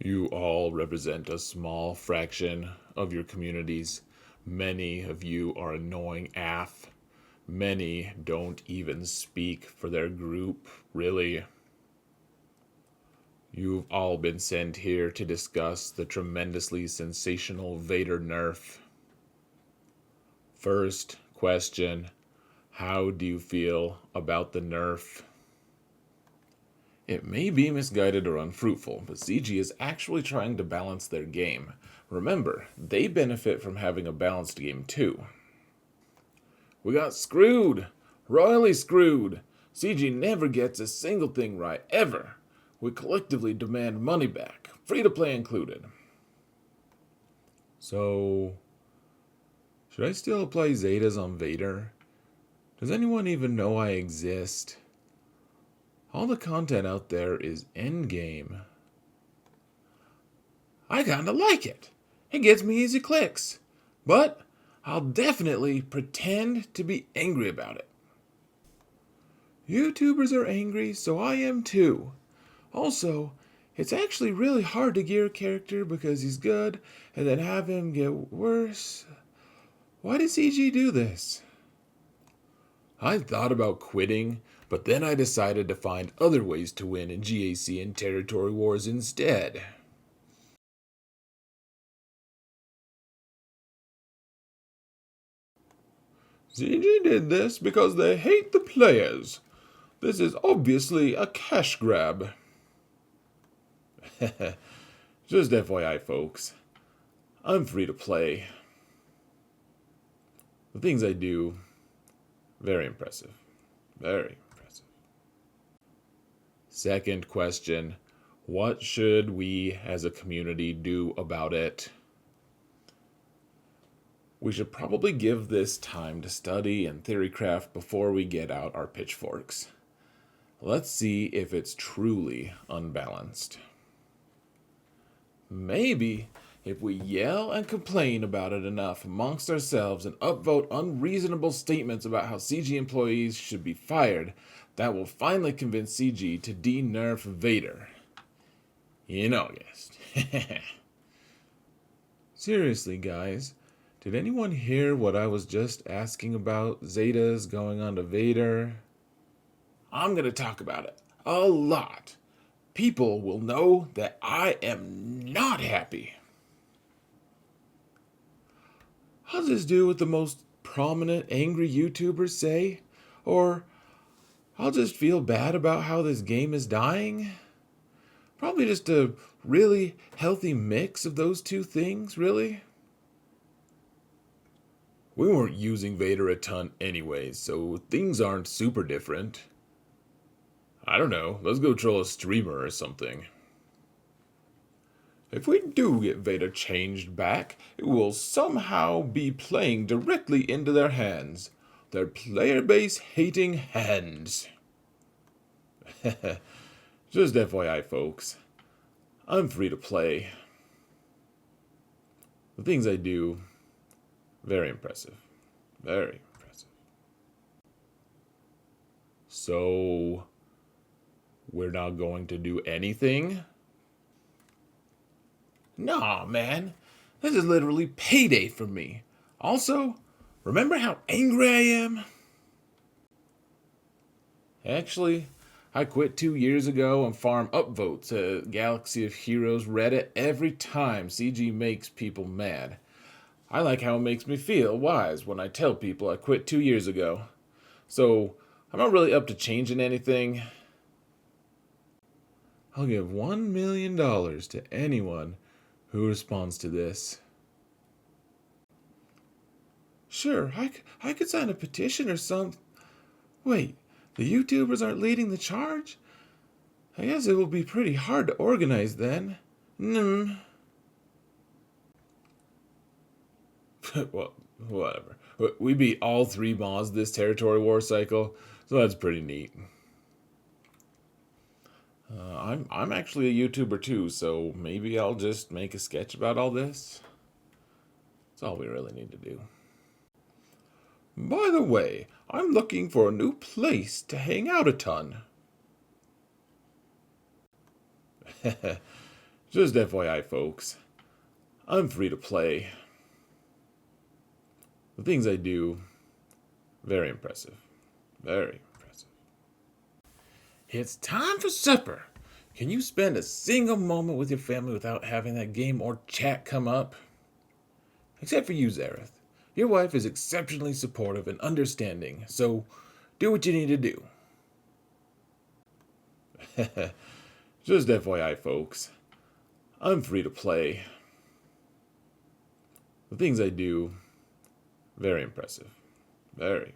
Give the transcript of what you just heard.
You all represent a small fraction of your communities. Many of you are annoying AF. Many don't even speak for their group, really. You've all been sent here to discuss the tremendously sensational Vader Nerf. First question, how do you feel about the Nerf? It may be misguided or unfruitful, but CG is actually trying to balance their game. Remember, they benefit from having a balanced game too. We got screwed! Royally screwed! CG never gets a single thing right, ever! We collectively demand money back, free to play included. So, should I still apply Zetas on Vader? Does anyone even know I exist? All the content out there is endgame. I kinda like it. It gets me easy clicks. But I'll definitely pretend to be angry about it. YouTubers are angry, so I am too. Also, it's actually really hard to gear a character because he's good and then have him get worse. Why did CG do this? I thought about quitting, but then I decided to find other ways to win in GAC and territory wars instead. CG did this because they hate the players. This is obviously a cash grab. Just FYI, folks. I'm free to play. The things I do, very impressive. Very impressive. Second question, what should we as a community do about it? We should probably give this time to study and theorycraft before we get out our pitchforks. Let's see if it's truly unbalanced. Maybe if we yell and complain about it enough amongst ourselves and upvote unreasonable statements about how CG employees should be fired, that will finally convince CG to de-nerf Vader. In August. Seriously, guys, did anyone hear what I was just asking about Zetas going on to Vader? I'm gonna talk about it a lot. People will know that I am not happy. I'll just do what the most prominent angry YouTubers say, or I'll just feel bad about how this game is dying. Probably just a really healthy mix of those two things, really. We weren't using Vader a ton anyways, so things aren't super different. I don't know, let's go troll a streamer or something. If we do get Vader changed back, it will somehow be playing directly into their hands. Their player base hating hands. Just FYI, folks. I'm free to play. The things I do, very impressive. Very impressive. So, we're not going to do anything? Nah, man. This is literally payday for me. Also, remember how angry I am? Actually, I quit 2 years ago and farm upvotes at Galaxy of Heroes Reddit every time CG makes people mad. I like how it makes me feel wise when I tell people I quit 2 years ago. So, I'm not really up to changing anything. I'll give $1 million to anyone who responds to this. Sure, I could sign a petition or something. Wait, the YouTubers aren't leading the charge? I guess it will be pretty hard to organize then. Well, whatever. We beat all 3 mods this territory war cycle, so that's pretty neat. I'm actually a YouTuber too, so maybe I'll just make a sketch about all this. That's all we really need to do. By the way, I'm looking for a new place to hang out a ton. Just FYI, folks, I'm free to play. The things I do, very impressive. Very impressive. It's time for supper. Can you spend a single moment with your family without having that game or chat come up? Except for you, Zareth. Your wife is exceptionally supportive and understanding, so do what you need to do. Just FYI, folks, I'm free to play. The things I do, very impressive. Very.